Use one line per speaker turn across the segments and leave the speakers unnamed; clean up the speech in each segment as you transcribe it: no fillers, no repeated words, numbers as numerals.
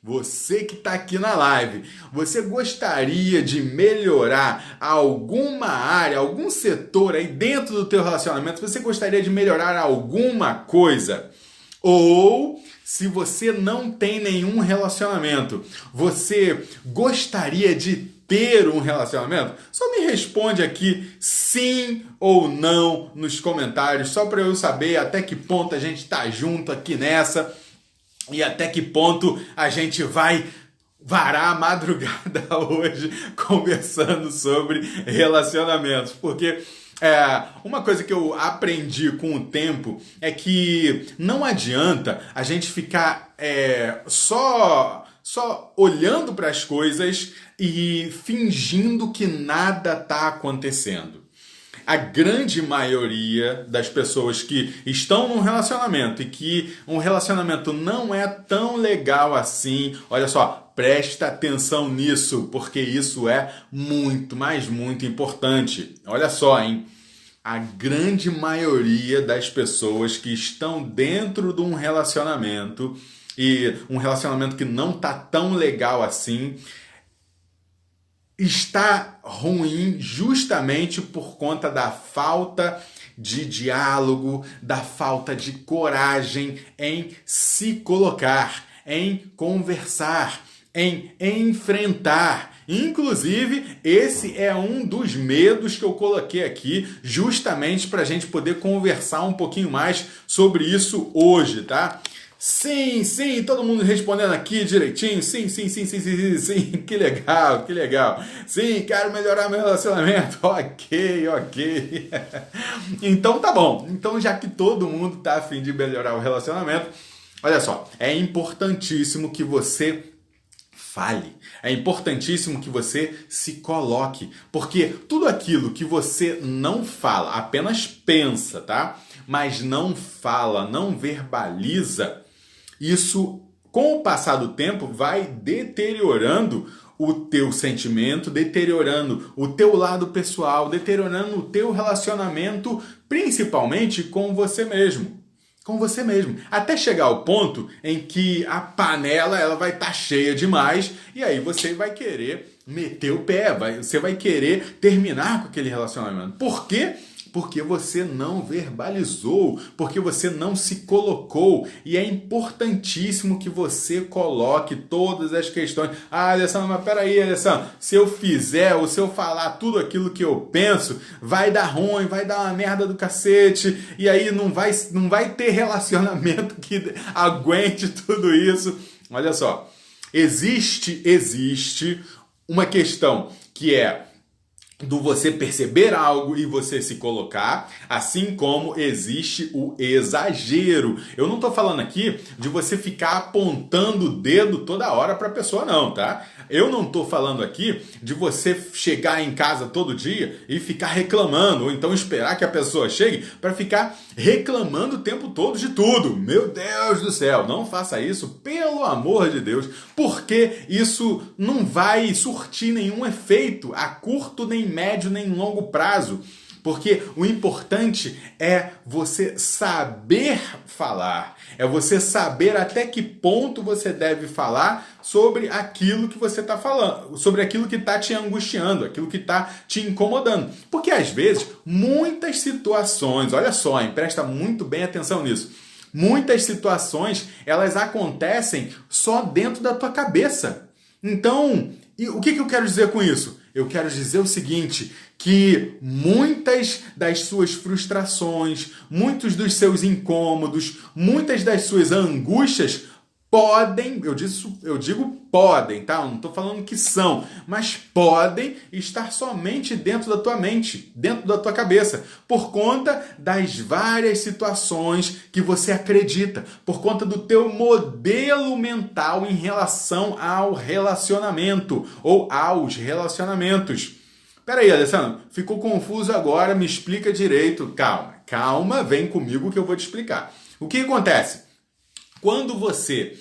você que está aqui na live, você gostaria de melhorar alguma área, algum setor aí dentro do teu relacionamento? Você gostaria de melhorar alguma coisa? Ou, se você não tem nenhum relacionamento, você gostaria de ter um relacionamento? Só me responde aqui sim ou não nos comentários, só para eu saber até que ponto a gente está junto aqui nessa e até que ponto a gente vai varar a madrugada hoje conversando sobre relacionamentos. Porque uma coisa que eu aprendi com o tempo é que não adianta a gente ficar só olhando para as coisas e fingindo que nada está acontecendo. A grande maioria das pessoas que estão num relacionamento e que um relacionamento não é tão legal assim, olha só, presta atenção nisso, porque isso é muito, mas muito importante. Olha só, hein? A grande maioria das pessoas que estão dentro de um relacionamento e um relacionamento que não tá tão legal assim, está ruim justamente por conta da falta de diálogo, da falta de coragem em se colocar, em conversar, em enfrentar. Inclusive, esse é um dos medos que eu coloquei aqui justamente para a gente poder conversar um pouquinho mais sobre isso hoje, tá? Sim, sim, todo mundo respondendo aqui direitinho. Sim, sim, sim, sim, sim, sim, sim. Que legal, que legal. Sim, quero melhorar meu relacionamento. Ok, ok. Então tá bom. Então, já que todo mundo tá a fim de melhorar o relacionamento, olha só, é importantíssimo que você fale. É importantíssimo que você se coloque, porque tudo aquilo que você não fala, apenas pensa, tá? Mas não fala, não verbaliza, isso, com o passar do tempo, vai deteriorando o teu sentimento, deteriorando o teu lado pessoal, deteriorando o teu relacionamento, principalmente com você mesmo. Com você mesmo. Até chegar ao ponto em que a panela ela vai estar cheia demais e aí você vai querer meter o pé, você vai querer terminar com aquele relacionamento. Por quê? Porque você não verbalizou, porque você não se colocou. E é importantíssimo que você coloque todas as questões. Ah, Alessandro, mas peraí, Alessandro, se eu fizer ou se eu falar tudo aquilo que eu penso, vai dar ruim, vai dar uma merda do cacete, e aí não vai ter relacionamento que aguente tudo isso. Olha só, existe uma questão que é do você perceber algo e você se colocar, assim como existe o exagero. Eu não estou falando aqui de você ficar apontando o dedo toda hora para a pessoa, não, tá? Eu não estou falando aqui de você chegar em casa todo dia e ficar reclamando, ou então esperar que a pessoa chegue para ficar reclamando o tempo todo de tudo. Meu Deus do céu, não faça isso, pelo amor de Deus, porque isso não vai surtir nenhum efeito a curto, nem médio, nem longo prazo. Porque o importante é você saber falar, é você saber até que ponto você deve falar sobre aquilo que você está falando, sobre aquilo que está te angustiando, aquilo que está te incomodando. Porque às vezes, muitas situações, olha só, hein, presta muito bem atenção nisso, muitas situações elas acontecem só dentro da tua cabeça. Então, o que eu quero dizer com isso? Eu quero dizer o seguinte, que muitas das suas frustrações, muitos dos seus incômodos, muitas das suas angústias podem, eu digo podem, tá? Eu não estou falando que são, mas podem estar somente dentro da tua mente, dentro da tua cabeça, por conta das várias situações que você acredita, por conta do teu modelo mental em relação ao relacionamento ou aos relacionamentos. Peraí, Alessandro, ficou confuso agora, me explica direito. Calma, vem comigo que eu vou te explicar. O que acontece? Quando você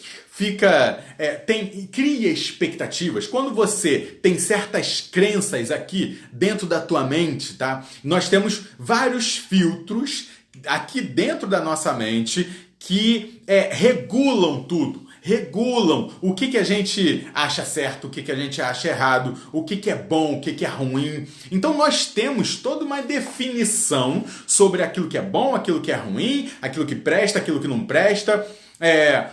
cria expectativas, quando você tem certas crenças aqui dentro da tua mente, tá? Nós temos vários filtros aqui dentro da nossa mente que regulam tudo. regulam o que a gente acha certo, o que a gente acha errado, o que é bom, o que é ruim. Então nós temos toda uma definição sobre aquilo que é bom, aquilo que é ruim, aquilo que presta, aquilo que não presta,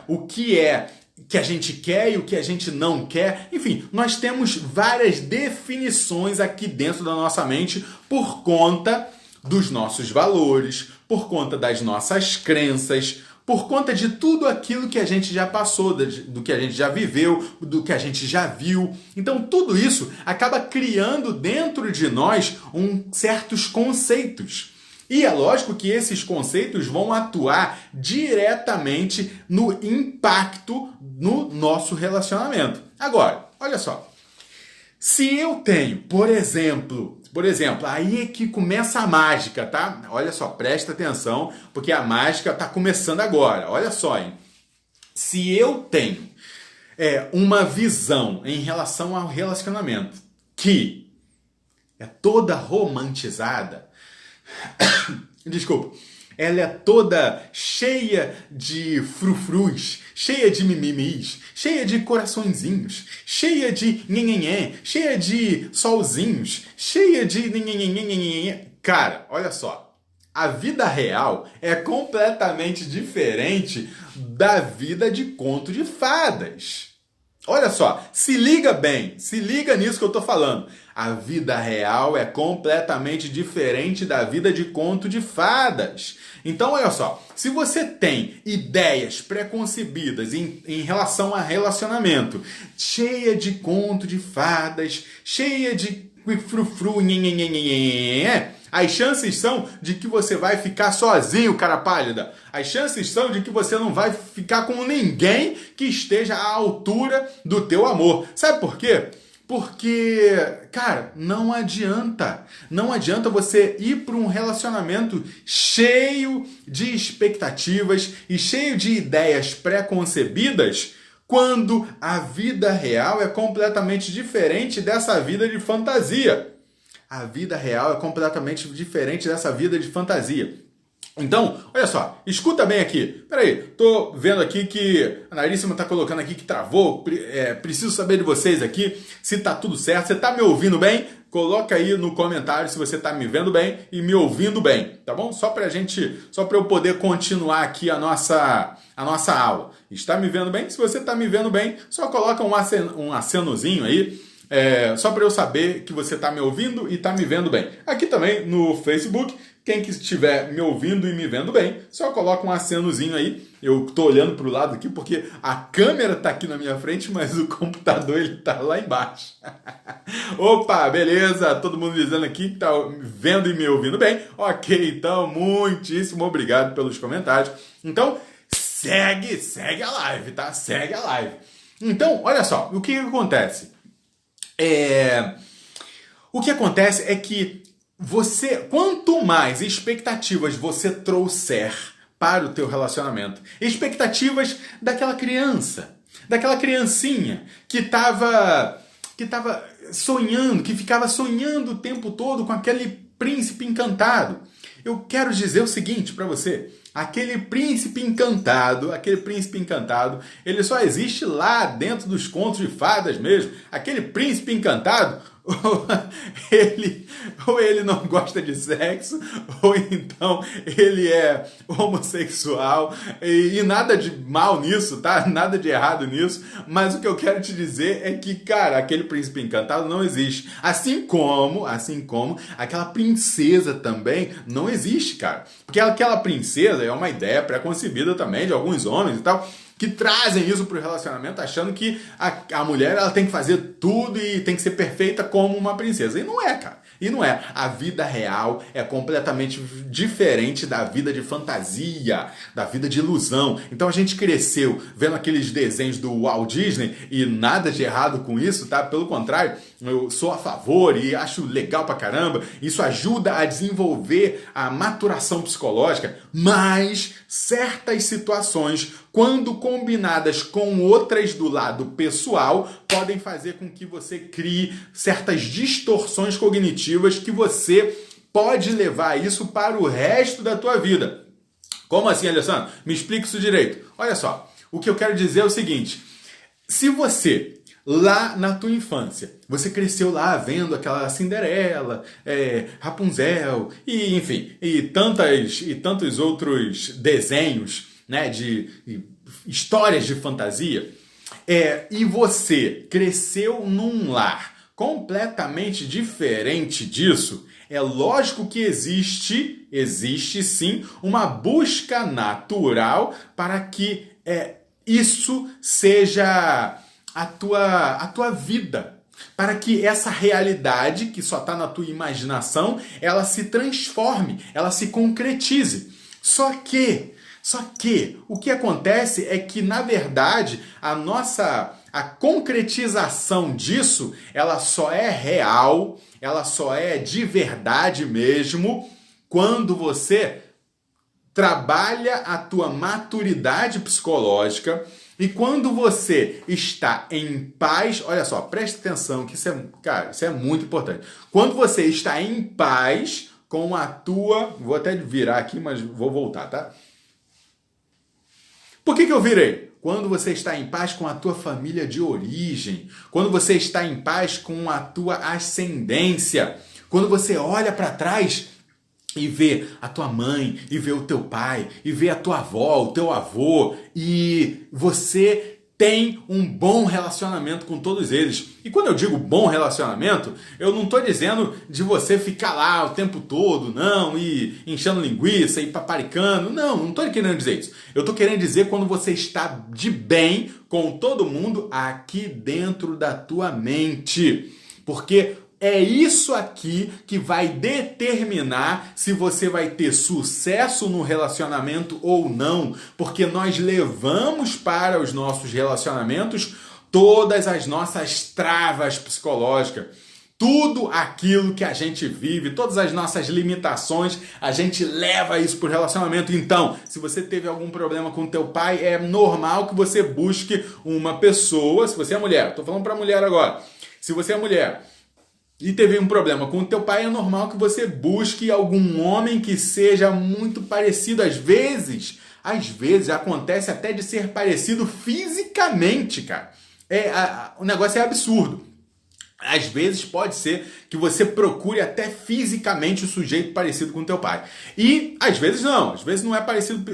o que é que a gente quer e o que a gente não quer. Enfim, nós temos várias definições aqui dentro da nossa mente por conta dos nossos valores, por conta das nossas crenças, por conta de tudo aquilo que a gente já passou, do que a gente já viveu, do que a gente já viu. Então, tudo isso acaba criando dentro de nós certos conceitos. E é lógico que esses conceitos vão atuar diretamente no impacto no nosso relacionamento. Agora, olha só. Se eu tenho, por exemplo, aí é que começa a mágica, tá? Olha só, presta atenção, porque a mágica está começando agora. Olha só, hein? Se eu tenho uma visão em relação ao relacionamento que é toda romantizada, desculpa, ela é toda cheia de frufrus, cheia de mimimis, cheia de coraçõezinhos, cheia de nhenhenhé, cheia de solzinhos, cheia de nhenhenhé. Cara, olha só. A vida real é completamente diferente da vida de conto de fadas. Olha só, se liga bem, se liga nisso que eu tô falando. A vida real é completamente diferente da vida de conto de fadas. Então, olha só, se você tem ideias preconcebidas em relação a relacionamento, cheia de conto de fadas, cheia de frufru, as chances são de que você vai ficar sozinho, cara pálida. As chances são de que você não vai ficar com ninguém que esteja à altura do teu amor. Sabe por quê? Porque, cara, não adianta. Não adianta você ir para um relacionamento cheio de expectativas e cheio de ideias pré-concebidas quando a vida real é completamente diferente dessa vida de fantasia. A vida real é completamente diferente dessa vida de fantasia. Então, olha só, escuta bem aqui. Peraí, tô vendo aqui que a Naríssima tá colocando aqui que travou. Preciso saber de vocês aqui se tá tudo certo. Você tá me ouvindo bem? Coloca aí no comentário se você tá me vendo bem e me ouvindo bem, tá bom? Só para eu poder continuar aqui a nossa aula. Está me vendo bem? Se você tá me vendo bem, só coloca um acenozinho aí. Só para eu saber que você está me ouvindo e está me vendo bem. Aqui também no Facebook, quem que estiver me ouvindo e me vendo bem, só coloca um acenozinho aí. Eu estou olhando para o lado aqui porque a câmera está aqui na minha frente, mas o computador está lá embaixo. Opa, beleza? Todo mundo dizendo aqui que está vendo e me ouvindo bem. Ok, então, muitíssimo obrigado pelos comentários. Então, segue a live, tá? Segue a live. Então, olha só, o que acontece? O que acontece é que quanto mais expectativas você trouxer para o teu relacionamento, expectativas daquela criança, daquela criancinha que estava sonhando, que ficava sonhando o tempo todo com aquele príncipe encantado. Eu quero dizer o seguinte para você. Aquele príncipe encantado, ele só existe lá dentro dos contos de fadas mesmo. Aquele príncipe encantado, ou ele não gosta de sexo, ou então ele é homossexual, e nada de mal nisso, tá? Nada de errado nisso, mas o que eu quero te dizer é que, cara, aquele príncipe encantado não existe. Assim como aquela princesa também não existe, cara. Porque aquela princesa é uma ideia pré-concebida também de alguns homens e tal, que trazem isso para o relacionamento achando que a mulher ela tem que fazer tudo e tem que ser perfeita como uma princesa. E não é, cara. E não é. A vida real é completamente diferente da vida de fantasia, da vida de ilusão. Então a gente cresceu vendo aqueles desenhos do Walt Disney e nada de errado com isso, tá? Pelo contrário, eu sou a favor e acho legal pra caramba. Isso ajuda a desenvolver a maturação psicológica, mas certas situações, quando combinadas com outras do lado pessoal, podem fazer com que você crie certas distorções cognitivas que você pode levar isso para o resto da tua vida. Como assim, Alessandro? Me explica isso direito. Olha só, o que eu quero dizer é o seguinte: se você, lá na tua infância, você cresceu lá vendo aquela Cinderela, Rapunzel, e enfim, e tantos outros desenhos, né, de histórias de fantasia, e você cresceu num lar completamente diferente disso, é lógico que existe sim uma busca natural para que isso seja a tua vida. Para que essa realidade, que só está na tua imaginação, ela se transforme, ela se concretize. Só que, o que acontece é que, na verdade, a concretização disso, ela só é real, ela só é de verdade mesmo, quando você trabalha a tua maturidade psicológica e quando você está em paz, olha só, preste atenção que isso é muito importante. Quando você está em paz com a tua, vou até virar aqui, mas vou voltar, tá? Por que eu virei? Quando você está em paz com a tua família de origem, quando você está em paz com a tua ascendência, quando você olha para trás e vê a tua mãe, e vê o teu pai, e vê a tua avó, o teu avô, e você tem um bom relacionamento com todos eles. E quando eu digo bom relacionamento, eu não estou dizendo de você ficar lá o tempo todo, não, e enchendo linguiça, e paparicando, não estou querendo dizer isso. Eu estou querendo dizer quando você está de bem com todo mundo aqui dentro da tua mente. Porque é isso aqui que vai determinar se você vai ter sucesso no relacionamento ou não, porque nós levamos para os nossos relacionamentos todas as nossas travas psicológicas. Tudo aquilo que a gente vive, todas as nossas limitações, a gente leva isso para o relacionamento. Então, se você teve algum problema com teu pai, é normal que você busque uma pessoa. Se você é mulher, estou falando para mulher agora. Se você é mulher e teve um problema com o teu pai, é normal que você busque algum homem que seja muito parecido. Às vezes acontece até de ser parecido fisicamente, cara. O negócio é absurdo. Às vezes pode ser que você procure até fisicamente o sujeito parecido com o teu pai. E às vezes não é parecido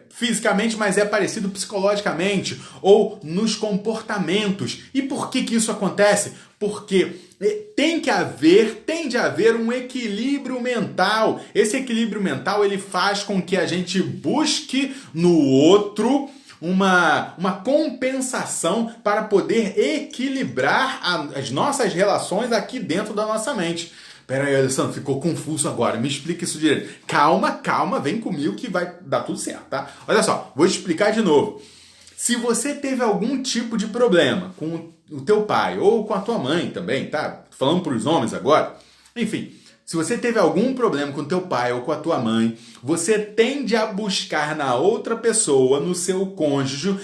fisicamente, mas é parecido psicologicamente ou nos comportamentos. E por que isso acontece? Porque tende a haver um equilíbrio mental. Esse equilíbrio mental ele faz com que a gente busque no outro uma compensação para poder equilibrar as nossas relações aqui dentro da nossa mente. Pera aí, Alessandro, ficou confuso agora. Me explica isso direito. Calma, vem comigo que vai dar tudo certo, tá? Olha só, vou te explicar de novo. Se você teve algum tipo de problema com o teu pai ou com a tua mãe também, tá? Falando para os homens agora. Enfim, se você teve algum problema com teu pai ou com a tua mãe, você tende a buscar na outra pessoa, no seu cônjuge,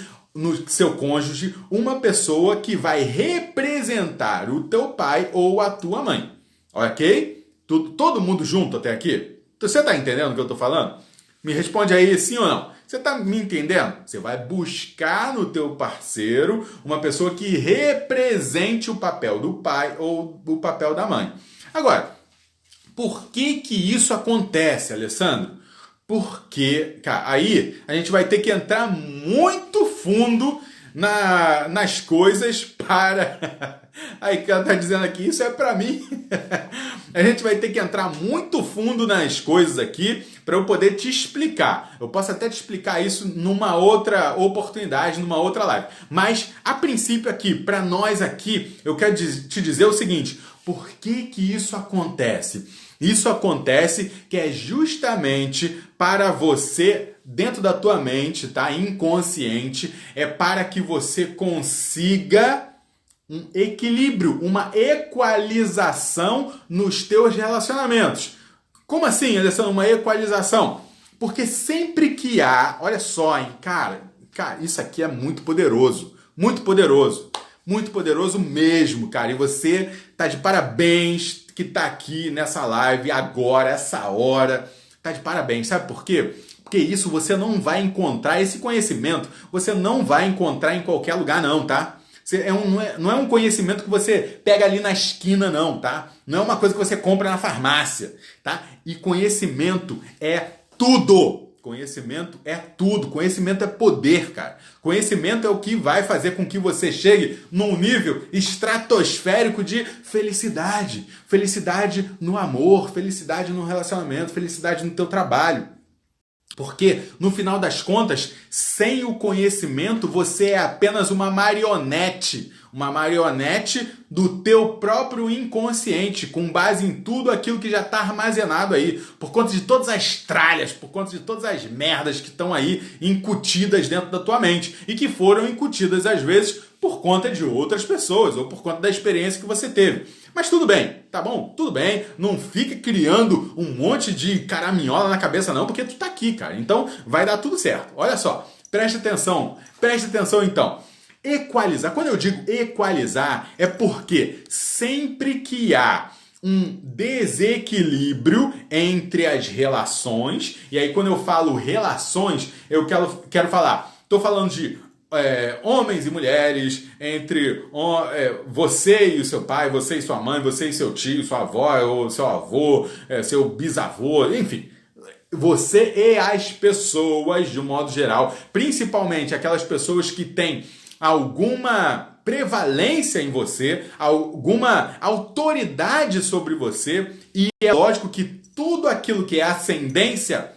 uma pessoa que vai representar o teu pai ou a tua mãe. Ok? Todo mundo junto até aqui? Você está entendendo o que eu estou falando? Me responde aí sim ou não. Você está me entendendo? Você vai buscar no teu parceiro uma pessoa que represente o papel do pai ou o papel da mãe. Agora, por que isso acontece, Alessandro? Porque, cara, aí a gente vai ter que entrar muito fundo nas coisas para... Aí ela tá dizendo aqui, isso é para mim. A gente vai ter que entrar muito fundo nas coisas aqui para eu poder te explicar. Eu posso até te explicar isso numa outra oportunidade, numa outra live. Mas, a princípio aqui, para nós aqui, eu quero te dizer o seguinte. Por que isso acontece? Isso acontece que é justamente para você, dentro da tua mente, tá? Inconsciente, é para que você consiga um equilíbrio, uma equalização nos teus relacionamentos. Como assim, Alessandro, uma equalização? Porque sempre que há, olha só, hein, cara, isso aqui é muito poderoso, muito poderoso. Muito poderoso mesmo, cara. E você tá de parabéns que tá aqui nessa live agora, essa hora. Tá de parabéns. Sabe por quê? Porque isso você não vai encontrar, esse conhecimento, você não vai encontrar em qualquer lugar não, tá? Não é um conhecimento que você pega ali na esquina, não, tá? Não é uma coisa que você compra na farmácia, tá? E conhecimento é tudo. Conhecimento é tudo. Conhecimento é poder, cara. Conhecimento é o que vai fazer com que você chegue num nível estratosférico de felicidade. Felicidade no amor, felicidade no relacionamento, felicidade no teu trabalho. Porque, no final das contas, sem o conhecimento, você é apenas uma marionete. Uma marionete do teu próprio inconsciente, com base em tudo aquilo que já está armazenado aí, por conta de todas as tralhas, por conta de todas as merdas que estão aí incutidas dentro da tua mente e que foram incutidas, às vezes, por conta de outras pessoas ou por conta da experiência que você teve. Mas tudo bem, tá bom? Tudo bem. Não fica criando um monte de caraminhola na cabeça não, porque tu tá aqui, cara. Então vai dar tudo certo. Olha só, preste atenção então. Equalizar, quando eu digo equalizar, é porque sempre que há um desequilíbrio entre as relações, e aí quando eu falo relações, eu quero falar, estou falando de homens e mulheres, entre você e o seu pai, você e sua mãe, você e seu tio, sua avó, ou seu avô, seu bisavô, enfim. Você e as pessoas, de um modo geral, principalmente aquelas pessoas que têm alguma prevalência em você, alguma autoridade sobre você, e é lógico que tudo aquilo que é ascendência,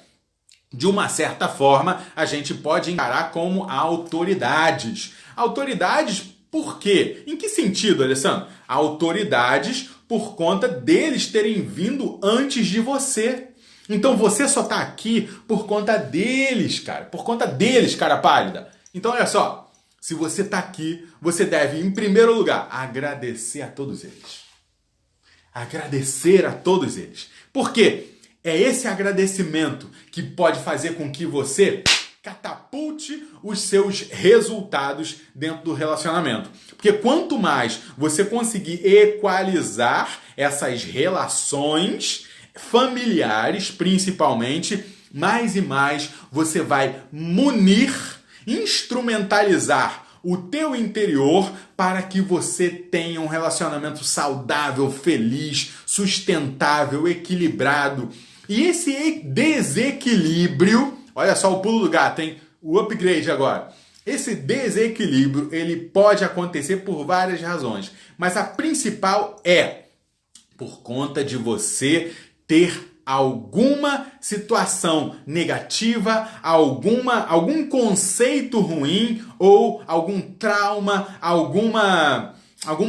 de uma certa forma, a gente pode encarar como autoridades. Autoridades por quê? Em que sentido, Alessandro? Autoridades por conta deles terem vindo antes de você. Então você só está aqui por conta deles, cara. Por conta deles, cara pálida. Então olha só. Se você está aqui, você deve, em primeiro lugar, agradecer a todos eles. Agradecer a todos eles. Por quê? É esse agradecimento que pode fazer com que você catapulte os seus resultados dentro do relacionamento. Porque quanto mais você conseguir equalizar essas relações familiares, principalmente, mais e mais você vai munir, instrumentalizar o teu interior para que você tenha um relacionamento saudável, feliz, sustentável, equilibrado. E esse desequilíbrio, olha só o pulo do gato, hein? O upgrade agora. Esse desequilíbrio, ele pode acontecer por várias razões, mas a principal é por conta de você ter alguma situação negativa, algum conceito ruim ou algum trauma, alguma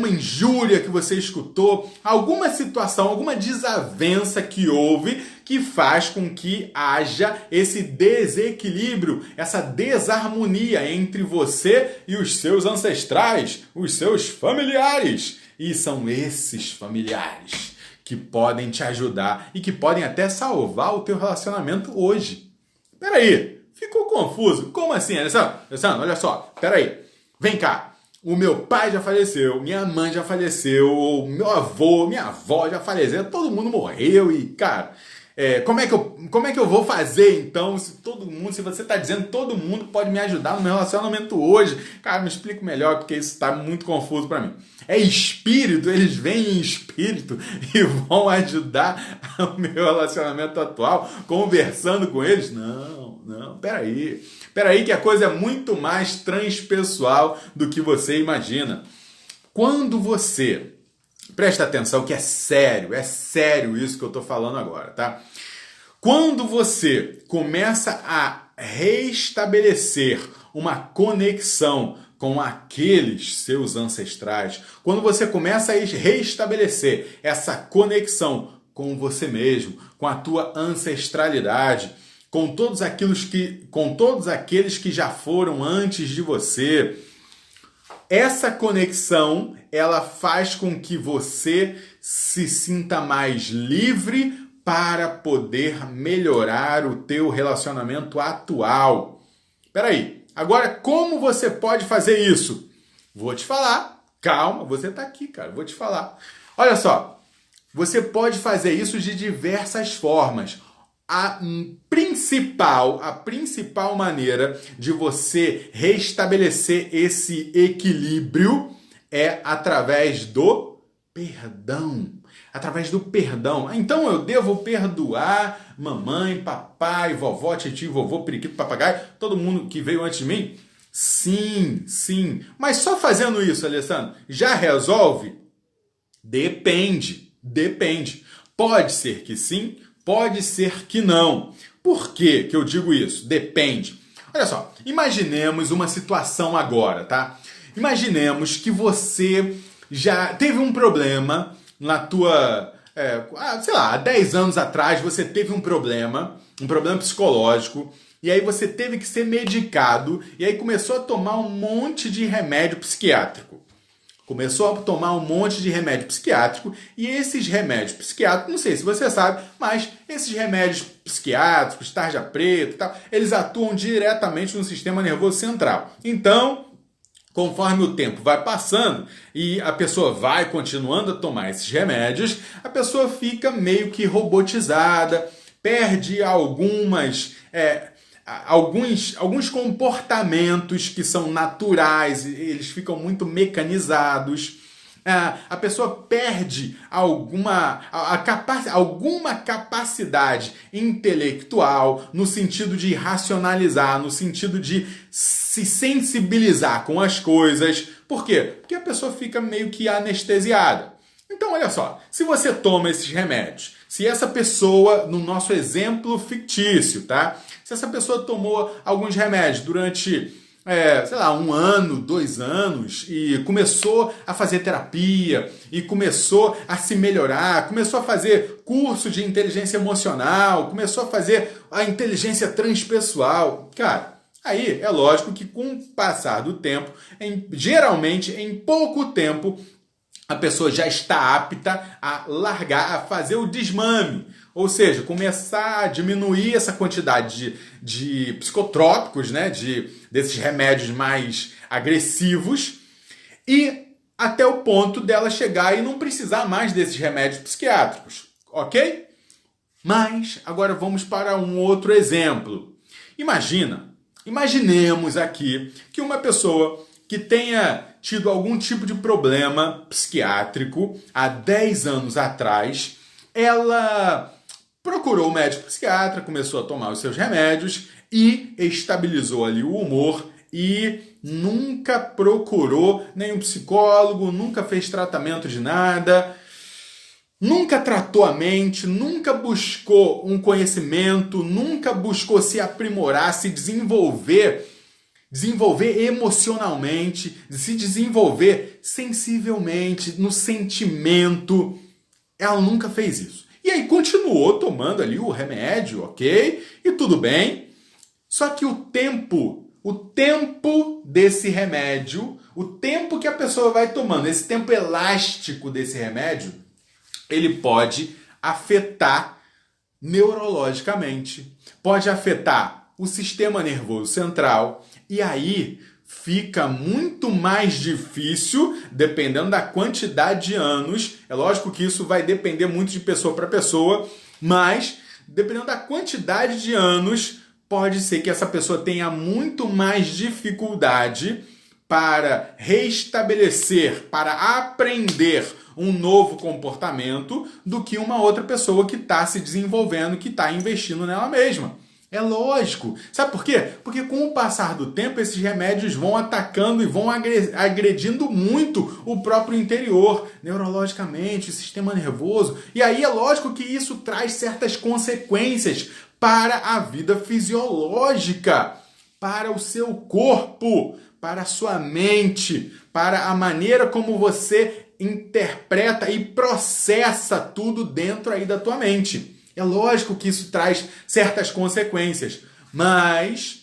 injúria que você escutou, alguma situação, alguma desavença que houve que faz com que haja esse desequilíbrio, essa desarmonia entre você e os seus ancestrais, os seus familiares. E são esses familiares que podem te ajudar e que podem até salvar o teu relacionamento hoje. Peraí, ficou confuso? Como assim, Alessandro? Alessandro, olha só, peraí, vem cá. O meu pai já faleceu, minha mãe já faleceu, meu avô, minha avó já faleceram, todo mundo morreu e, cara, como é que eu vou fazer então se você está dizendo que todo mundo pode me ajudar no meu relacionamento hoje? Cara, me explica melhor porque isso está muito confuso para mim. É espírito, eles vêm em espírito e vão ajudar o meu relacionamento atual conversando com eles? Não, peraí. Peraí que a coisa é muito mais transpessoal do que você imagina. Quando você... Presta atenção que é sério isso que eu estou falando agora, tá? Quando você começa a restabelecer uma conexão com aqueles seus ancestrais, quando você começa a restabelecer essa conexão com você mesmo, com a tua ancestralidade, com todos aqueles que já foram antes de você, essa conexão, ela faz com que você se sinta mais livre para poder melhorar o teu relacionamento atual. Peraí, agora como você pode fazer isso? Vou te falar. Calma, você tá aqui, cara. Vou te falar. Olha só, você pode fazer isso de diversas formas. a principal maneira de você restabelecer esse equilíbrio é através do perdão. Através do perdão. Então eu devo perdoar mamãe, papai, vovó, tio, vovô, periquito, papagaio, todo mundo que veio antes de mim? Sim, sim. Mas só fazendo isso, Alessandro, já resolve? Depende. Pode ser que sim, pode ser que não. Por que eu digo isso? Depende. Olha só, imaginemos uma situação agora, tá? Imaginemos que você já teve um problema na tua... sei lá, há 10 anos atrás você teve um problema psicológico, e aí você teve que ser medicado, e aí começou a tomar um monte de remédio psiquiátrico. Começou a tomar um monte de remédio psiquiátrico, e esses remédios psiquiátricos, não sei se você sabe, mas esses remédios psiquiátricos, tarja preta e tal, eles atuam diretamente no sistema nervoso central. Então, conforme o tempo vai passando e a pessoa vai continuando a tomar esses remédios, a pessoa fica meio que robotizada, perde alguns comportamentos que são naturais, eles ficam muito mecanizados. A pessoa perde alguma capacidade intelectual no sentido de racionalizar, no sentido de se sensibilizar com as coisas. Por quê? Porque a pessoa fica meio que anestesiada. Então, olha só, se você toma esses remédios, se essa pessoa, no nosso exemplo fictício, tá? Se essa pessoa tomou alguns remédios durante, sei lá, 1 ano, 2 anos, e começou a fazer terapia, e começou a se melhorar, começou a fazer curso de inteligência emocional, começou a fazer a inteligência transpessoal, cara, aí é lógico que com o passar do tempo, geralmente em pouco tempo, a pessoa já está apta a largar, a fazer o desmame. Ou seja, começar a diminuir essa quantidade de psicotrópicos, né? Desses remédios mais agressivos, e até o ponto dela chegar e não precisar mais desses remédios psiquiátricos. Ok? Mas agora vamos para um outro exemplo. Imaginemos aqui que uma pessoa que tenha tido algum tipo de problema psiquiátrico há 10 anos atrás, ela procurou o médico psiquiatra, começou a tomar os seus remédios e estabilizou ali o humor e nunca procurou nenhum psicólogo, nunca fez tratamento de nada, nunca tratou a mente, nunca buscou um conhecimento, nunca buscou se aprimorar, se desenvolver emocionalmente, se desenvolver sensivelmente, no sentimento. Ela nunca fez isso. E aí continuou tomando ali o remédio, ok? E tudo bem. Só que o tempo desse remédio, o tempo que a pessoa vai tomando, esse tempo elástico desse remédio, ele pode afetar neurologicamente, pode afetar o sistema nervoso central, e aí fica muito mais difícil, dependendo da quantidade de anos. É lógico que isso vai depender muito de pessoa para pessoa, mas dependendo da quantidade de anos, pode ser que essa pessoa tenha muito mais dificuldade para restabelecer, para aprender um novo comportamento do que uma outra pessoa que está se desenvolvendo, que está investindo nela mesma. É lógico. Sabe por quê? Porque com o passar do tempo, esses remédios vão atacando e vão agredindo muito o próprio interior, neurologicamente, o sistema nervoso. E aí é lógico que isso traz certas consequências para a vida fisiológica, para o seu corpo, para a sua mente, para a maneira como você interpreta e processa tudo dentro aí da tua mente. É lógico que isso traz certas consequências, mas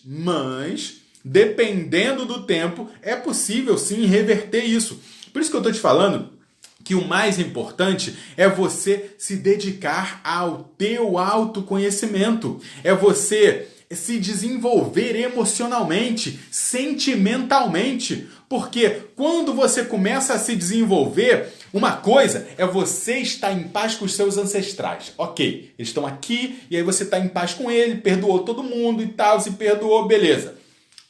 dependendo do tempo, é possível sim reverter isso. Por isso que eu estou te falando que o mais importante é você se dedicar ao teu autoconhecimento. É você se desenvolver emocionalmente, sentimentalmente. Porque quando você começa a se desenvolver, uma coisa é você estar em paz com os seus ancestrais. Ok, eles estão aqui e aí você está em paz com ele, perdoou todo mundo e tal, se perdoou, beleza.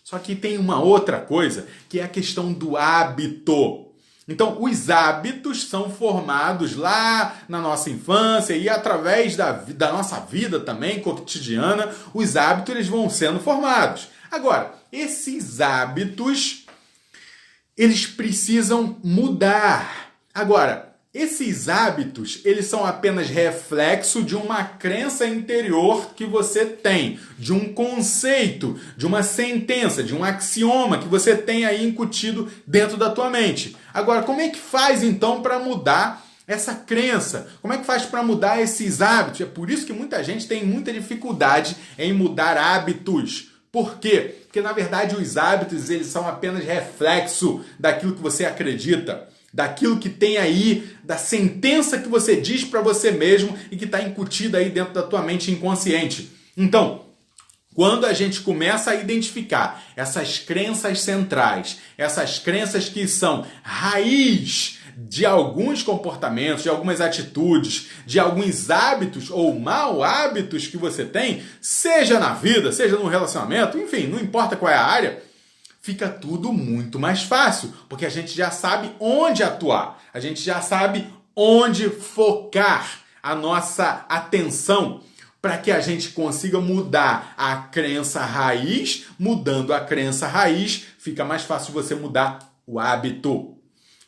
Só que tem uma outra coisa, que é a questão do hábito. Então, os hábitos são formados lá na nossa infância e através da nossa vida também cotidiana, os hábitos eles vão sendo formados. Agora, esses hábitos, eles precisam mudar. Agora, esses hábitos, eles são apenas reflexo de uma crença interior que você tem, de um conceito, de uma sentença, de um axioma que você tem aí incutido dentro da tua mente. Agora, como é que faz então para mudar essa crença? Como é que faz para mudar esses hábitos? É por isso que muita gente tem muita dificuldade em mudar hábitos. Por quê? Porque na verdade os hábitos, eles são apenas reflexo daquilo que você acredita, daquilo que tem aí, da sentença que você diz para você mesmo e que está incutida aí dentro da tua mente inconsciente. Então, quando a gente começa a identificar essas crenças centrais, essas crenças que são raiz de alguns comportamentos, de algumas atitudes, de alguns hábitos ou mau hábitos que você tem, seja na vida, seja no relacionamento, enfim, não importa qual é a área, fica tudo muito mais fácil, porque a gente já sabe onde atuar, a gente já sabe onde focar a nossa atenção para que a gente consiga mudar a crença raiz. Mudando a crença raiz, fica mais fácil você mudar o hábito.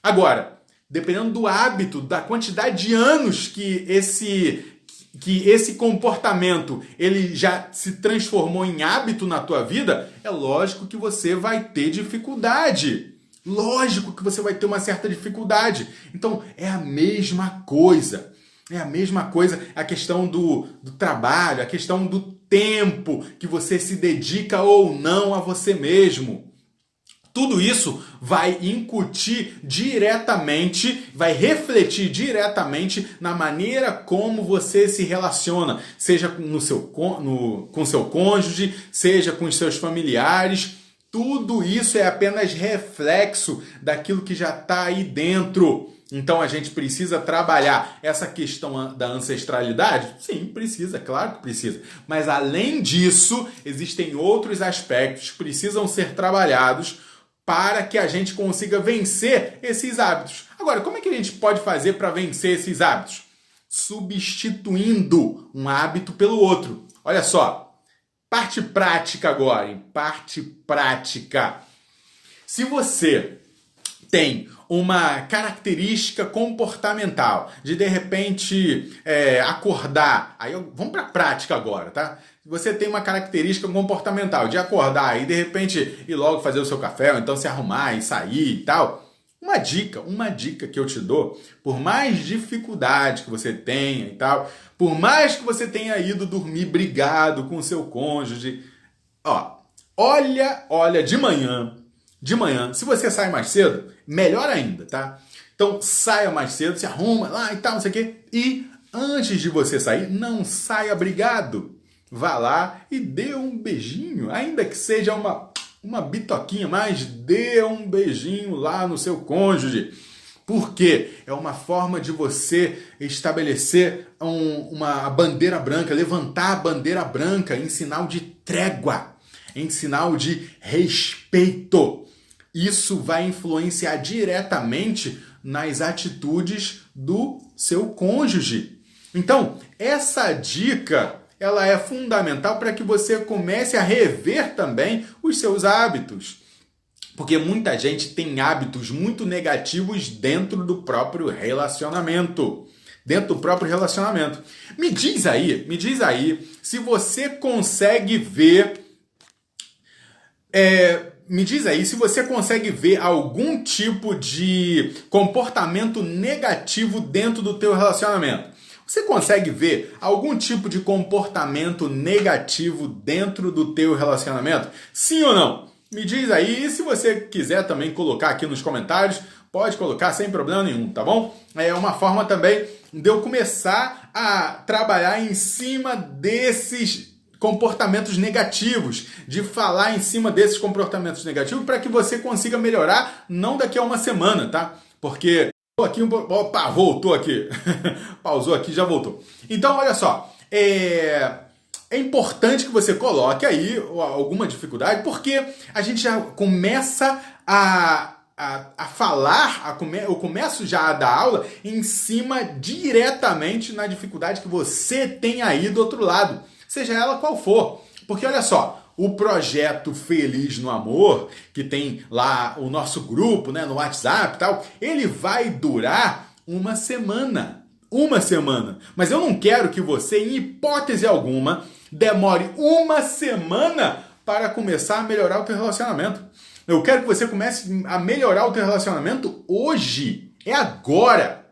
Agora, dependendo do hábito, da quantidade de anos que esse comportamento ele já se transformou em hábito na tua vida, é lógico que você vai ter dificuldade. Lógico que você vai ter uma certa dificuldade. Então, é a mesma coisa. É a mesma coisa a questão do trabalho, a questão do tempo que você se dedica ou não a você mesmo. Tudo isso vai incutir diretamente, vai refletir diretamente na maneira como você se relaciona, seja com seu cônjuge, seja com os seus familiares. Tudo isso é apenas reflexo daquilo que já está aí dentro. Então a gente precisa trabalhar essa questão da ancestralidade? Sim, precisa, claro que precisa. Mas além disso, existem outros aspectos que precisam ser trabalhados para que a gente consiga vencer esses hábitos. Agora, como é que a gente pode fazer para vencer esses hábitos? Substituindo um hábito pelo outro. Olha só, parte prática agora, em parte prática. Se você tem uma característica comportamental de repente acordar, aí vamos para a prática agora, tá? Você tem uma característica comportamental de acordar e de repente ir logo fazer o seu café, ou então se arrumar e sair e tal. Uma dica que eu te dou, por mais dificuldade que você tenha e tal, por mais que você tenha ido dormir brigado com o seu cônjuge, olha de manhã, se você sai mais cedo, melhor ainda, tá? Então saia mais cedo, se arruma lá e tal, não sei o quê, e antes de você sair, não saia brigado. Vá lá e dê um beijinho, ainda que seja uma bitoquinha, mas dê um beijinho lá no seu cônjuge. Porque é uma forma de você estabelecer uma bandeira branca, levantar a bandeira branca em sinal de trégua, em sinal de respeito. Isso vai influenciar diretamente nas atitudes do seu cônjuge. Então, essa dica ela é fundamental para que você comece a rever também os seus hábitos. Porque muita gente tem hábitos muito negativos dentro do próprio relacionamento. Me diz aí se você consegue ver... Me diz aí se você consegue ver algum tipo de comportamento negativo dentro do teu relacionamento. Você consegue ver algum tipo de comportamento negativo dentro do teu relacionamento? Sim ou não? Me diz aí, e se você quiser também colocar aqui nos comentários, pode colocar sem problema nenhum, tá bom? É uma forma também de eu começar a trabalhar em cima desses comportamentos negativos, de falar em cima desses comportamentos negativos para que você consiga melhorar, não daqui a uma semana, tá? Porque aqui, opa, voltou aqui, pausou aqui, já voltou. Então, olha só, é importante que você coloque aí alguma dificuldade, porque a gente já começa a falar, eu começo já a dar aula em cima diretamente na dificuldade que você tem aí do outro lado, seja ela qual for. Porque olha só, o projeto Feliz no Amor, que tem lá o nosso grupo, né, no WhatsApp e tal, ele vai durar uma semana. Uma semana. Mas eu não quero que você, em hipótese alguma, demore uma semana para começar a melhorar o teu relacionamento. Eu quero que você comece a melhorar o teu relacionamento hoje. É agora,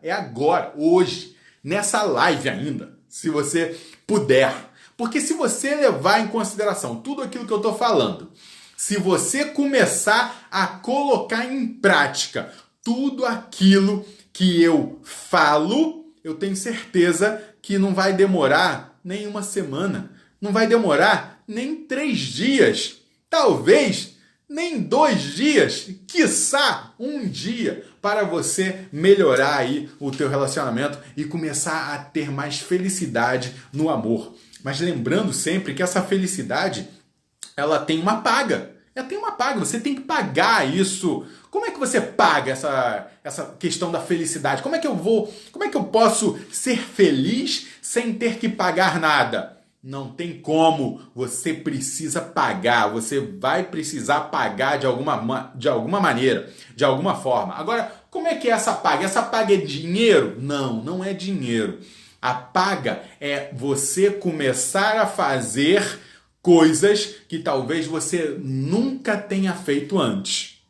hoje, nessa live ainda, se você puder. Porque se você levar em consideração tudo aquilo que eu estou falando, se você começar a colocar em prática tudo aquilo que eu falo, eu tenho certeza que não vai demorar nem uma semana, não vai demorar nem 3 dias, talvez nem 2 dias, quiçá um dia, para você melhorar aí o teu relacionamento e começar a ter mais felicidade no amor. Mas lembrando sempre que essa felicidade, ela tem uma paga. Ela tem uma paga, você tem que pagar isso. Como é que você paga essa questão da felicidade? Como é que eu posso ser feliz sem ter que pagar nada? Não tem como, você precisa pagar, você vai precisar pagar de alguma maneira, de alguma forma. Agora, como é que é essa paga? Essa paga é dinheiro? Não, não é dinheiro. A paga é você começar a fazer coisas que talvez você nunca tenha feito antes.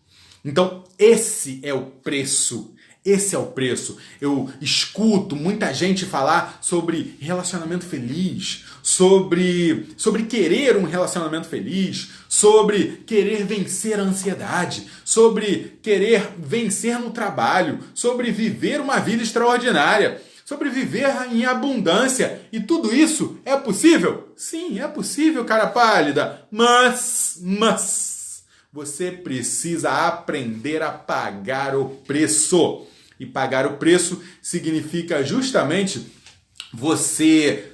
Então, esse é o preço. Esse é o preço. Eu escuto muita gente falar sobre relacionamento feliz, sobre querer um relacionamento feliz, sobre querer vencer a ansiedade, sobre querer vencer no trabalho, sobre viver uma vida extraordinária, sobre viver em abundância. E tudo isso é possível? Sim, é possível, cara pálida. Mas você precisa aprender a pagar o preço. E pagar o preço significa justamente você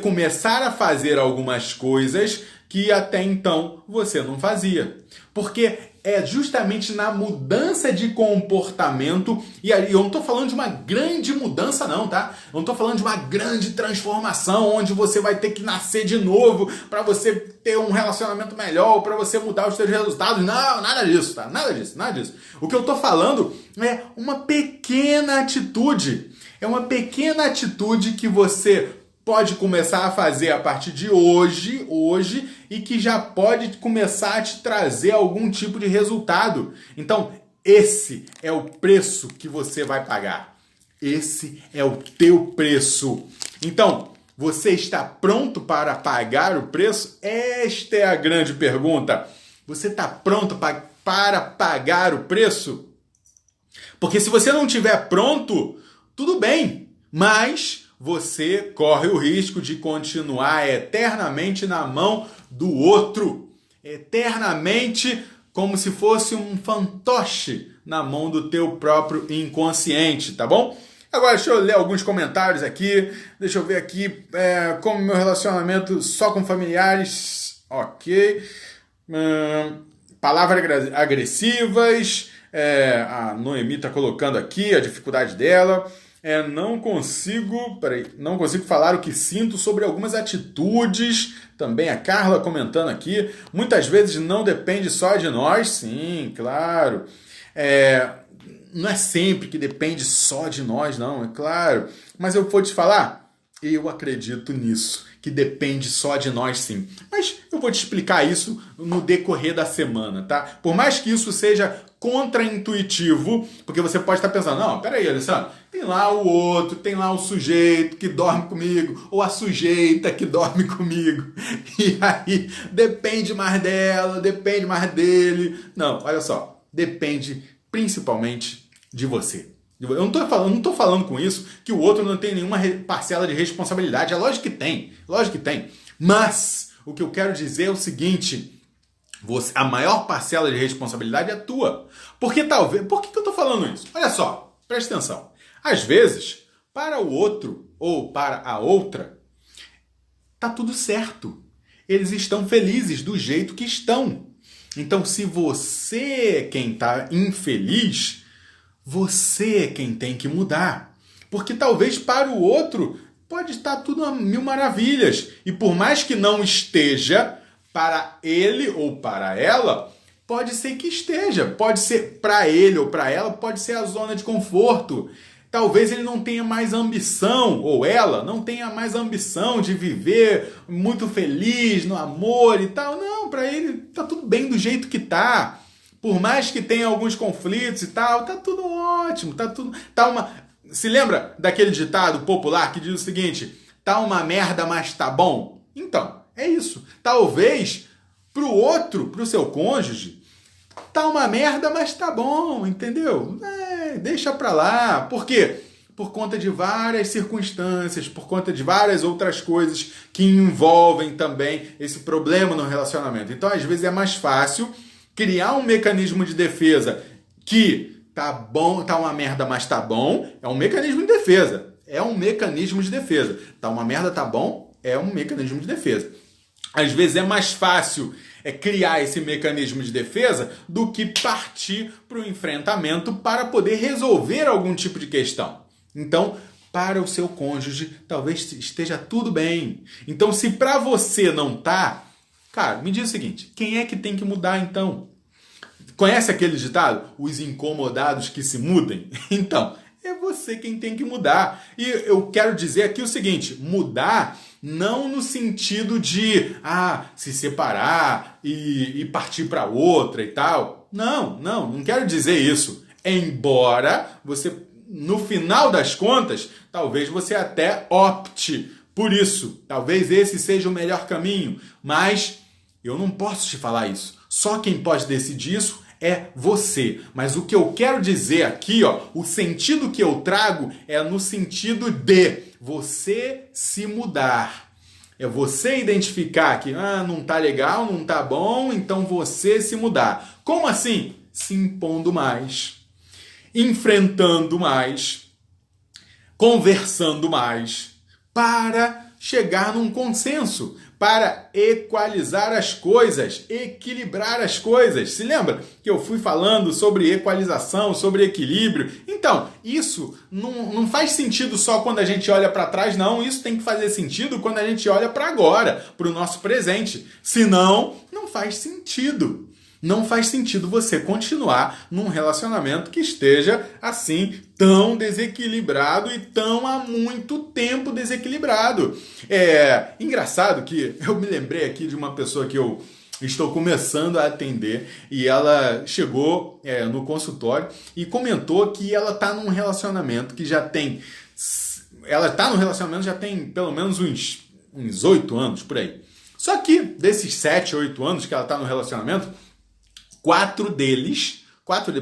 começar a fazer algumas coisas que até então você não fazia. Porque é justamente na mudança de comportamento, e aí eu não estou falando de uma grande mudança não, tá? Eu não estou falando de uma grande transformação, onde você vai ter que nascer de novo para você ter um relacionamento melhor, para você mudar os seus resultados. Não, nada disso, tá? Nada disso. O que eu estou falando é uma pequena atitude. É uma pequena atitude que você pode começar a fazer a partir de hoje, e que já pode começar a te trazer algum tipo de resultado. Então, esse é o preço que você vai pagar. Esse é o teu preço. Então, você está pronto para pagar o preço? Esta é a grande pergunta. Você está pronto para pagar o preço? Porque se você não estiver pronto, tudo bem, mas você corre o risco de continuar eternamente na mão do outro. Eternamente, como se fosse um fantoche na mão do teu próprio inconsciente, tá bom? Agora deixa eu ler alguns comentários aqui. Deixa eu ver aqui como meu relacionamento só com familiares. Ok. Palavras agressivas. A Noemi está colocando aqui a dificuldade dela. Não consigo falar o que sinto sobre algumas atitudes. Também a Carla comentando aqui. Muitas vezes não depende só de nós. Sim, claro. Não é sempre que depende só de nós, não, é claro. Mas eu vou te falar, eu acredito nisso, que depende só de nós, sim. Mas eu vou te explicar isso no decorrer da semana, tá? Por mais que isso seja contraintuitivo, porque você pode estar pensando, não, peraí, Alessandro, tem lá o outro, tem lá o sujeito que dorme comigo, ou a sujeita que dorme comigo, e aí depende mais dela, depende mais dele. Não, olha só, depende principalmente de você. Eu não estou falando com isso que o outro não tem nenhuma parcela de responsabilidade. É lógico que tem. Mas O que eu quero dizer é o seguinte: a maior parcela de responsabilidade é tua. Porque talvez... Por que eu estou falando isso? Olha só, presta atenção. Às vezes, para o outro ou para a outra, tá tudo certo. Eles estão felizes do jeito que estão. Então, se você é quem está infeliz, você é quem tem que mudar. Porque talvez para o outro pode estar tudo a mil maravilhas. E por mais que não esteja, para ele ou para ela, pode ser que esteja. Pode ser para ele ou para ela, pode ser a zona de conforto. Talvez ele não tenha mais ambição, ou ela não tenha mais ambição de viver muito feliz no amor e tal. Não, para ele tá tudo bem do jeito que tá. Por mais que tenha alguns conflitos e tal, tá tudo ótimo, tá tudo... Se lembra daquele ditado popular que diz o seguinte: tá uma merda, mas tá bom? Então, é isso. Talvez pro outro, pro seu cônjuge, tá uma merda, mas tá bom, entendeu? Deixa pra lá. Por quê? Por conta de várias circunstâncias, por conta de várias outras coisas que envolvem também esse problema no relacionamento. Então, às vezes, é mais fácil criar um mecanismo de defesa que tá bom, tá uma merda, mas tá bom. É um mecanismo de defesa. É um mecanismo de defesa. Tá uma merda, tá bom. É um mecanismo de defesa. Às vezes é mais fácil criar esse mecanismo de defesa do que partir para o enfrentamento para poder resolver algum tipo de questão. Então, para o seu cônjuge, talvez esteja tudo bem. Então, se para você não tá, cara, me diz o seguinte: quem é que tem que mudar então? Conhece aquele ditado? Os incomodados que se mudem? Então, é você quem tem que mudar. E eu quero dizer aqui o seguinte: mudar não no sentido de se separar e partir para outra e tal. Não quero dizer isso. Embora você, no final das contas, talvez você até opte por isso. Talvez esse seja o melhor caminho. Mas eu não posso te falar isso. Só quem pode decidir isso é você. Mas o que eu quero dizer aqui, o sentido que eu trago é no sentido de você se mudar. É você identificar que não tá legal, não tá bom, então você se mudar. Como assim? Se impondo mais, enfrentando mais, conversando mais, para chegar num consenso, para equalizar as coisas, equilibrar as coisas. Se lembra que eu fui falando sobre equalização, sobre equilíbrio? Então, isso não faz sentido só quando a gente olha para trás, não. Isso tem que fazer sentido quando a gente olha para agora, para o nosso presente. Senão, não faz sentido. Não faz sentido você continuar num relacionamento que esteja assim tão desequilibrado e tão há muito tempo desequilibrado. É engraçado que eu me lembrei aqui de uma pessoa que eu estou começando a atender e ela chegou no consultório e comentou que ela está num relacionamento que já tem... Ela está num relacionamento já tem pelo menos uns 8 anos, por aí. Só que desses 7, 8 anos que ela está no relacionamento, 4 deles,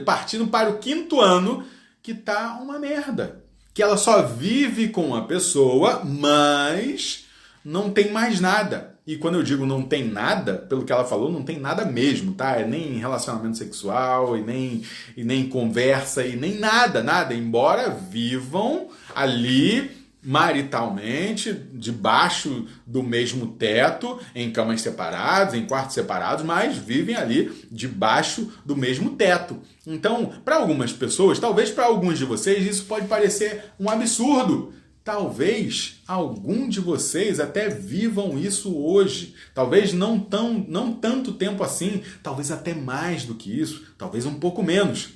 partindo para o 5º ano, que tá uma merda. Que ela só vive com a pessoa, mas não tem mais nada. E quando eu digo não tem nada, pelo que ela falou, não tem nada mesmo, tá? É nem relacionamento sexual, e nem conversa, e nem nada. Embora vivam ali maritalmente, debaixo do mesmo teto, em camas separadas, em quartos separados, mas vivem ali debaixo do mesmo teto. Então, para algumas pessoas, talvez para alguns de vocês, isso pode parecer um absurdo. Talvez algum de vocês até vivam isso hoje. Talvez não tanto tempo assim, talvez até mais do que isso, talvez um pouco menos.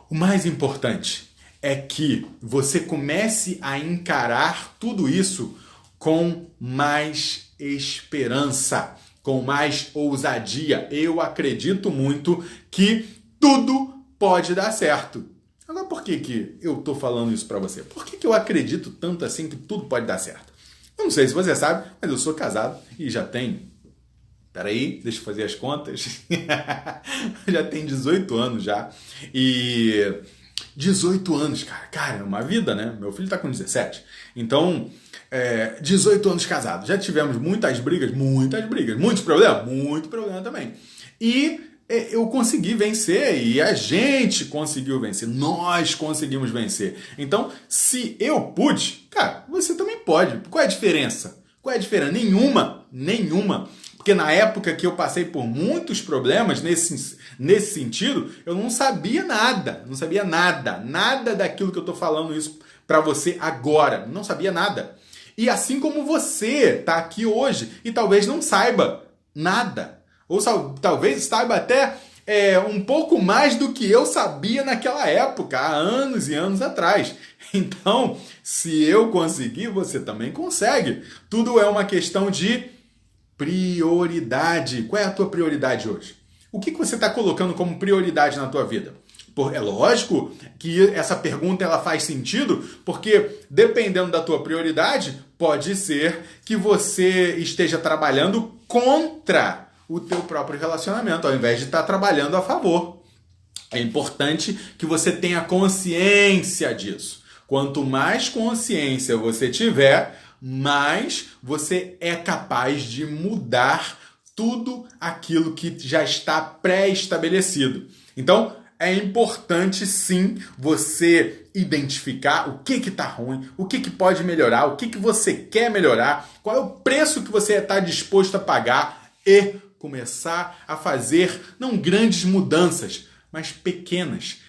O mais importante é que você comece a encarar tudo isso com mais esperança, com mais ousadia. Eu acredito muito que tudo pode dar certo. Agora, por que eu estou falando isso para você? Por que eu acredito tanto assim que tudo pode dar certo? Eu não sei se você sabe, mas eu sou casado e já tenho... Peraí, deixa eu fazer as contas. Já tem 18 anos já. E 18 anos, cara. Cara, é uma vida, né? Meu filho tá com 17. Então, 18 anos casado. Já tivemos muitas brigas, muitos problemas, muito problema também. E eu consegui vencer e a gente conseguiu vencer. Nós conseguimos vencer. Então, se eu pude, cara, você também pode. Qual é a diferença? Qual é a diferença? Nenhuma. Porque na época que eu passei por muitos problemas nesse sentido, eu não sabia nada. Não sabia nada daquilo que eu estou falando isso para você agora. Não sabia nada. E assim como você está aqui hoje e talvez não saiba nada. Ou talvez saiba até um pouco mais do que eu sabia naquela época, há anos e anos atrás. Então, se eu conseguir, você também consegue. Tudo é uma questão de prioridade. Qual é a tua prioridade hoje? O que você está colocando como prioridade na tua vida? É lógico que essa pergunta ela faz sentido, porque dependendo da tua prioridade, pode ser que você esteja trabalhando contra o teu próprio relacionamento, ao invés de estar trabalhando a favor. É importante que você tenha consciência disso. Quanto mais consciência você tiver, mais você é capaz de mudar tudo aquilo que já está pré-estabelecido. Então, é importante sim você identificar o que está ruim, o que pode melhorar, o que você quer melhorar, qual é o preço que você está disposto a pagar e começar a fazer não grandes mudanças, mas pequenas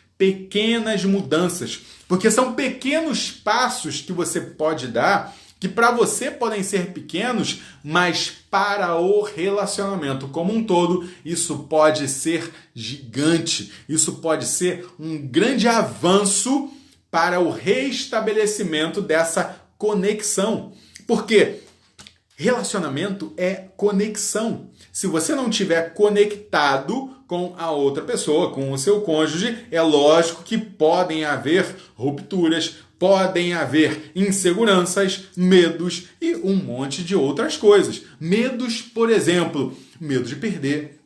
mudanças. Porque são pequenos passos que você pode dar que para você podem ser pequenos, mas para o relacionamento como um todo, isso pode ser gigante. Isso pode ser um grande avanço para o restabelecimento dessa conexão. Porque relacionamento é conexão. Se você não estiver conectado com a outra pessoa, com o seu cônjuge, é lógico que podem haver rupturas, podem haver inseguranças, medos e um monte de outras coisas. Medos, por exemplo, medo de perder,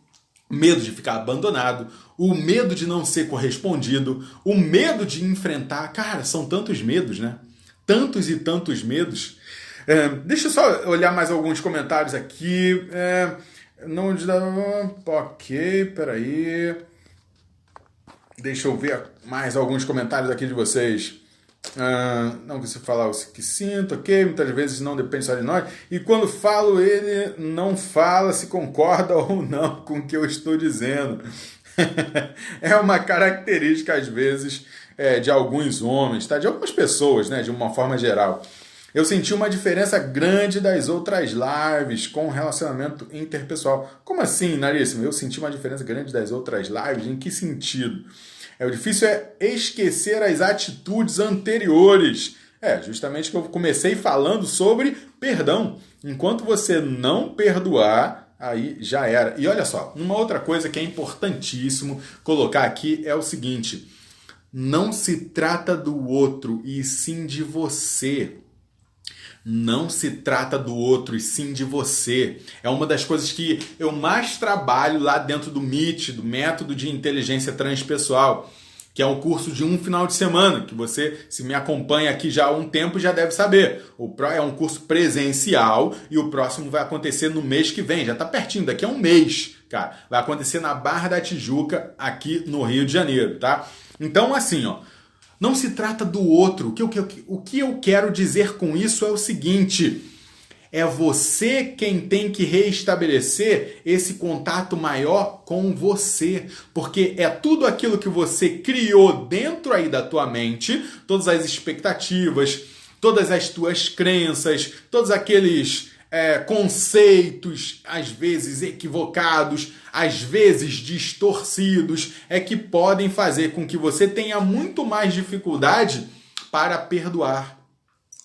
medo de ficar abandonado, o medo de não ser correspondido, o medo de enfrentar. Cara, são tantos medos, né? Tantos e tantos medos. Deixa eu só olhar mais alguns comentários aqui. Não, ok, peraí. Deixa eu ver mais alguns comentários aqui de vocês. Não você falar o que sinto, ok? Muitas vezes não depende só de nós. E quando falo, ele não fala se concorda ou não com o que eu estou dizendo. É uma característica, às vezes, de alguns homens, tá? De algumas pessoas, né? De uma forma geral. Eu senti uma diferença grande das outras lives com relacionamento interpessoal. Como assim, Naríssimo? Eu senti uma diferença grande das outras lives? Em que sentido? O difícil é esquecer as atitudes anteriores. Justamente que eu comecei falando sobre perdão. Enquanto você não perdoar, aí já era. E olha só, uma outra coisa que é importantíssimo colocar aqui é o seguinte: não se trata do outro e sim de você. Não se trata do outro e sim de você. É uma das coisas que eu mais trabalho lá dentro do MIT, do Método de Inteligência Transpessoal, que é um curso de um final de semana, que você, se me acompanha aqui já há um tempo, já deve saber. É um curso presencial e o próximo vai acontecer no mês que vem. Já está pertinho, daqui a um mês, cara. Vai acontecer na Barra da Tijuca, aqui no Rio de Janeiro, tá? Então, assim, ó. Não se trata do outro. O que eu quero dizer com isso é o seguinte: é você quem tem que reestabelecer esse contato maior com você. Porque é tudo aquilo que você criou dentro aí da tua mente, todas as expectativas, todas as tuas crenças, todos aqueles conceitos, às vezes equivocados, às vezes distorcidos, que podem fazer com que você tenha muito mais dificuldade para perdoar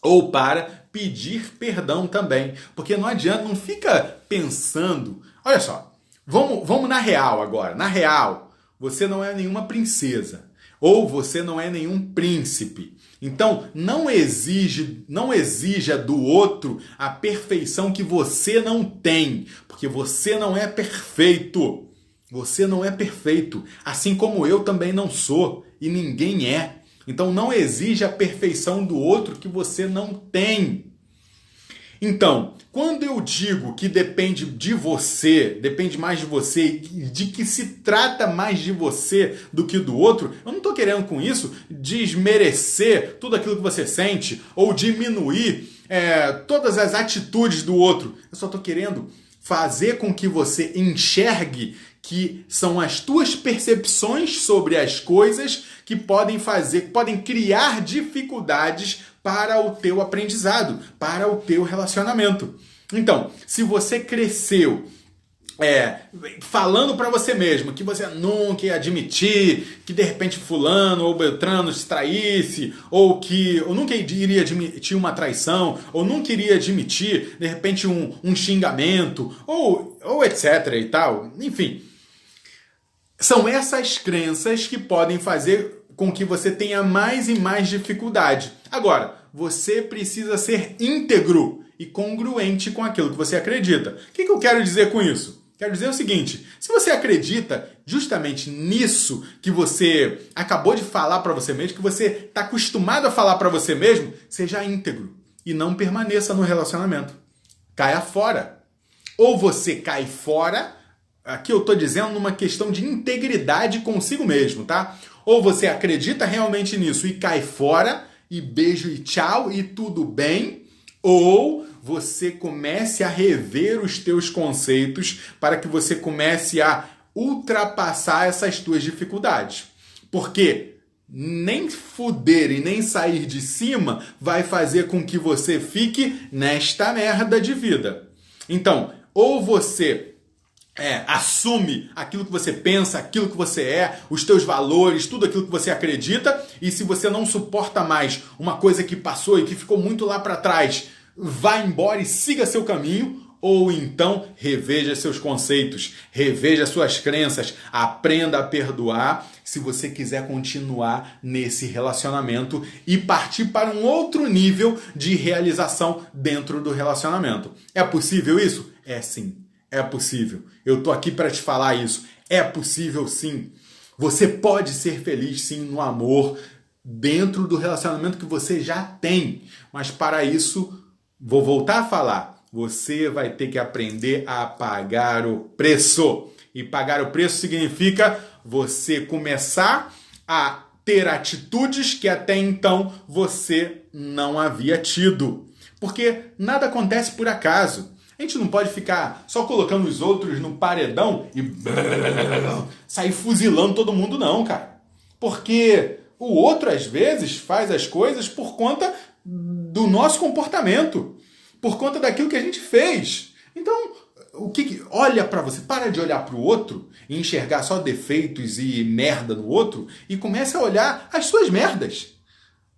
ou para pedir perdão também. Porque não adianta, não fica pensando. Olha só, vamos na real agora. Na real, você não é nenhuma princesa ou você não é nenhum príncipe. Então, não exija do outro a perfeição que você não tem, porque você não é perfeito. Você não é perfeito, assim como eu também não sou. e ninguém é. Então não exige a perfeição do outro que você não tem. Então, quando eu digo que depende de você, depende mais de você, de que se trata mais de você do que do outro, eu não estou querendo com isso desmerecer tudo aquilo que você sente ou diminuir todas as atitudes do outro. Eu só estou querendo fazer com que você enxergue que são as tuas percepções sobre as coisas que podem criar dificuldades para o teu aprendizado, para o teu relacionamento. Então, se você cresceu falando para você mesmo que você nunca ia admitir que de repente fulano ou beltrano se traísse, ou que eu nunca iria admitir uma traição, ou nunca iria admitir de repente um xingamento, ou etc e tal, enfim. São essas crenças que podem fazer com que você tenha mais e mais dificuldade. Agora, você precisa ser íntegro e congruente com aquilo que você acredita. O que eu quero dizer com isso? Quero dizer o seguinte, se você acredita justamente nisso que você acabou de falar para você mesmo, que você está acostumado a falar para você mesmo, seja íntegro e não permaneça no relacionamento. Caia fora. Ou você cai fora, aqui eu estou dizendo numa questão de integridade consigo mesmo, tá? Ou você acredita realmente nisso e cai fora, e beijo e tchau, e tudo bem, ou você comece a rever os teus conceitos para que você comece a ultrapassar essas tuas dificuldades. Porque nem fuder e nem sair de cima vai fazer com que você fique nesta merda de vida. Então, ou você assume aquilo que você pensa, aquilo que você é, os teus valores, tudo aquilo que você acredita, e se você não suporta mais uma coisa que passou e que ficou muito lá para trás, vá embora e siga seu caminho, ou então reveja seus conceitos, reveja suas crenças, aprenda a perdoar se você quiser continuar nesse relacionamento e partir para um outro nível de realização dentro do relacionamento. É possível isso? É sim. É possível. Eu tô aqui para te falar isso. É possível sim. Você pode ser feliz sim no amor, dentro do relacionamento que você já tem. Mas para isso, vou voltar a falar. Você vai ter que aprender a pagar o preço. E pagar o preço significa você começar a ter atitudes que até então você não havia tido. Porque nada acontece por acaso. A gente não pode ficar só colocando os outros no paredão e sair fuzilando todo mundo, não, cara. Porque o outro, às vezes, faz as coisas por conta do nosso comportamento, por conta daquilo que a gente fez. Então, olha pra você, para de olhar pro outro e enxergar só defeitos e merda no outro e comece a olhar as suas merdas.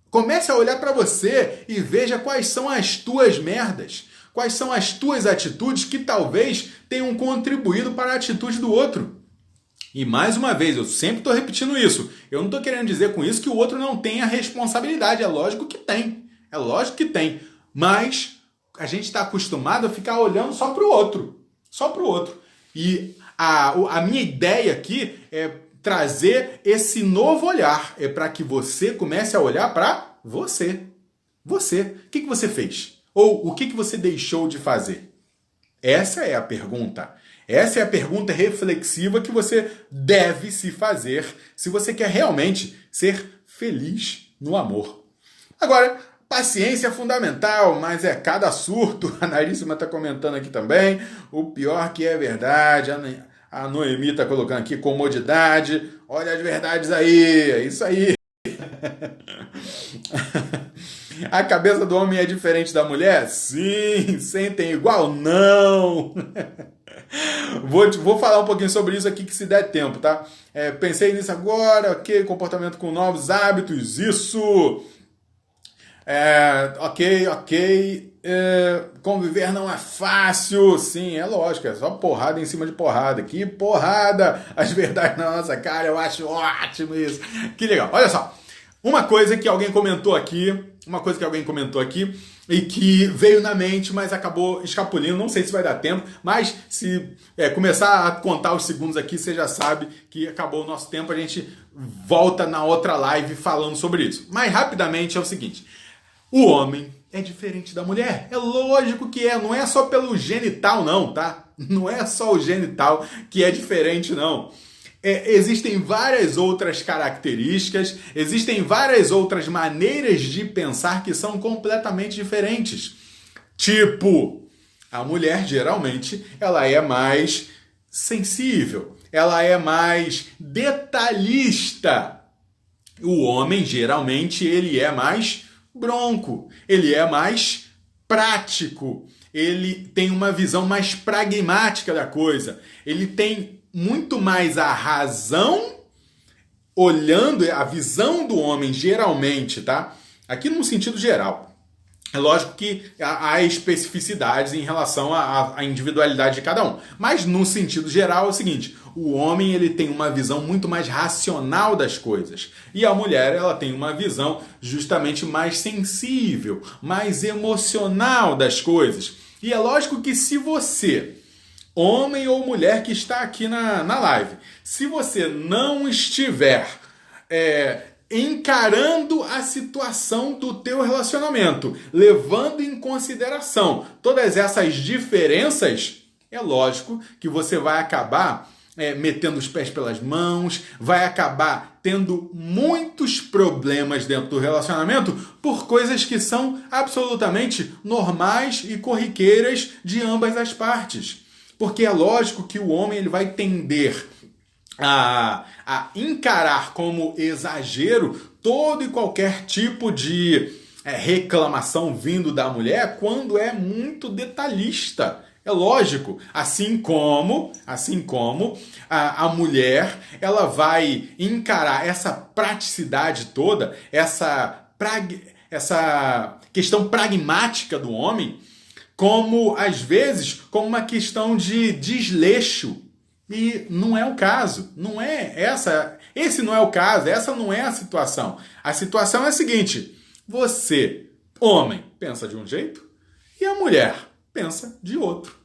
Comece a olhar pra você e veja quais são as tuas merdas. Quais são as tuas atitudes que talvez tenham contribuído para a atitude do outro. E mais uma vez, eu sempre estou repetindo isso. Eu não estou querendo dizer com isso que o outro não tenha responsabilidade. É lógico que tem. É lógico que tem. Mas a gente está acostumado a ficar olhando só para o outro. Só para o outro. E a minha ideia aqui é trazer esse novo olhar. É para que você comece a olhar para você. Você. O que você fez? Ou o que você deixou de fazer? Essa é a pergunta. Essa é a pergunta reflexiva que você deve se fazer se você quer realmente ser feliz no amor. Agora, paciência é fundamental, mas é cada surto. A Naríssima está comentando aqui também. O pior que é verdade. A Noemi está colocando aqui comodidade. Olha as verdades aí. É isso aí. A cabeça do homem é diferente da mulher? Sim, sentem igual? Não! Vou falar um pouquinho sobre isso aqui que se der tempo, tá? Pensei nisso agora, ok, comportamento com novos hábitos, isso! Ok. Conviver não é fácil, sim, é lógico, é só porrada em cima de porrada. Que porrada! As verdades na nossa cara, eu acho ótimo isso. Que legal, olha só. Uma coisa que alguém comentou aqui e que veio na mente, mas acabou escapulindo. Não sei se vai dar tempo, mas se começar a contar os segundos aqui, você já sabe que acabou o nosso tempo. A gente volta na outra live falando sobre isso. Mas rapidamente é o seguinte: o homem é diferente da mulher. É lógico que é. Não é só pelo genital, não, tá? Não é só o genital que é diferente, não. Existem várias outras características, existem várias outras maneiras de pensar que são completamente diferentes. Tipo, a mulher geralmente ela é mais sensível, ela é mais detalhista. O homem geralmente ele é mais bronco, ele é mais prático, ele tem uma visão mais pragmática da coisa, ele tem muito mais a razão, olhando a visão do homem geralmente, tá? Aqui no sentido geral. É lógico que há especificidades em relação à individualidade de cada um. Mas no sentido geral é o seguinte: o homem ele tem uma visão muito mais racional das coisas. E a mulher ela tem uma visão justamente mais sensível, mais emocional das coisas. E é lógico que se você, homem ou mulher que está aqui na live, se você não estiver encarando a situação do teu relacionamento, levando em consideração todas essas diferenças, é lógico que você vai acabar metendo os pés pelas mãos, vai acabar tendo muitos problemas dentro do relacionamento por coisas que são absolutamente normais e corriqueiras de ambas as partes. Porque é lógico que o homem ele vai tender a encarar como exagero todo e qualquer tipo de reclamação vindo da mulher quando é muito detalhista. É lógico, assim como a mulher ela vai encarar essa praticidade toda, essa questão pragmática do homem, como, às vezes, como uma questão de desleixo. E não é o caso. Não é essa. Esse não é o caso. Essa não é a situação. A situação é a seguinte: você, homem, pensa de um jeito e a mulher pensa de outro.